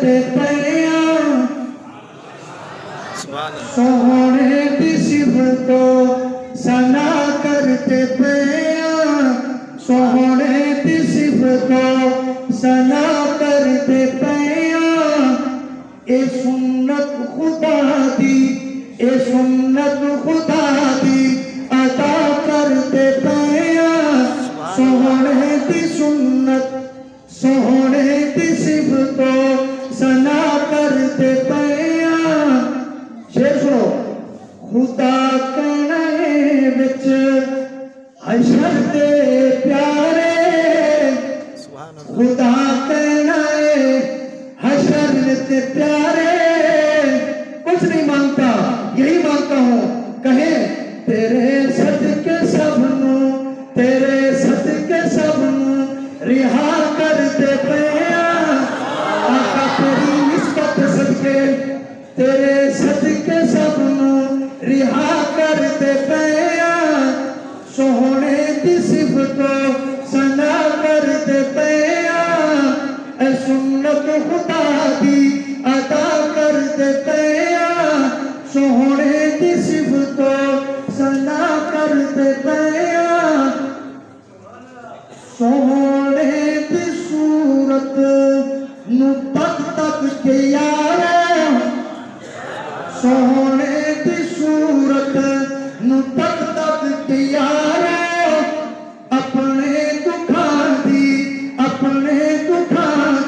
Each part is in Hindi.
करते पैया सोहने दी सिफतो सना करते पैया सोहने दी सिफतो सना करते पैया ए सुन्नत खुदा दी ए सुन्नत खुदा दी अदा करते पैया सोहने दी सुन्नत सोहने दी सिफतो सना करते पैया। शेर सुनो खुदा कहने विच हशर दे प्यारे खुदा कहना है हशर दे प्यारे कुछ नहीं मांगता यही मांगता हूँ कहे तेरे सदके सबनू तेरे सदके सबनू रिहा कर दे पैया आका तेरी निस्बत सदके तेरे सदके सबनू रिहा कर दे पैया सोहने दी सिफतो सना कर दे पैया ए सुन्नत खुदा दी अदा कर दे पैया सोहने दी सिफतो सना कर दे पैया। सोहने दी सूरत नू तक तक के यारा सोहने दी सूरत नू तक तक के यारा अपने दुखां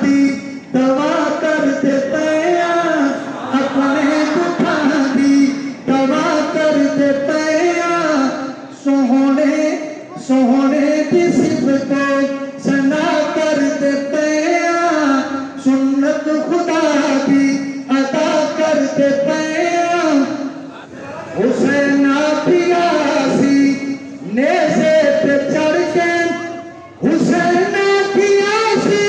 दी दवा कर दे पैया अपने दुखां दी दवा कर दे पैया सोहने दी सिफतो सना कर दे पैया सुन्नत खुदा दी अदा कर दे पैया। हुसैन पियासी नेज़े पे चढ़ के हुसैन पियासी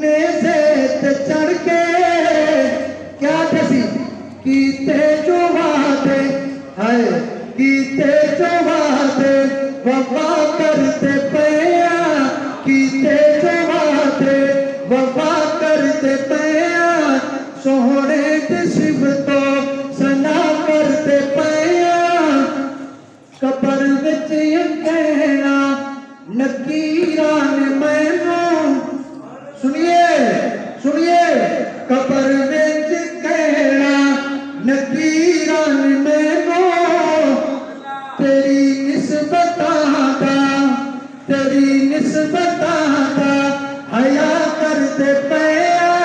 नेज़े पे चढ़ के क्या कसी कीते जो वादे है कीते जो वादे वफा करते पैया कीते जो वादे वफा करते पैया सोहने दी सिफतो सना करते पैया। कबर विच कहना नकीरा ने मैनू सुनिए सुनिए कबर विच कहना नकीरा ने मैनू तेरी निस्बतां दा हया करते पैया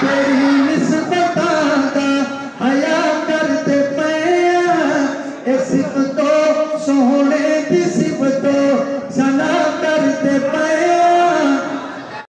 तेरी निस्बतां दा हया करते पैया। इस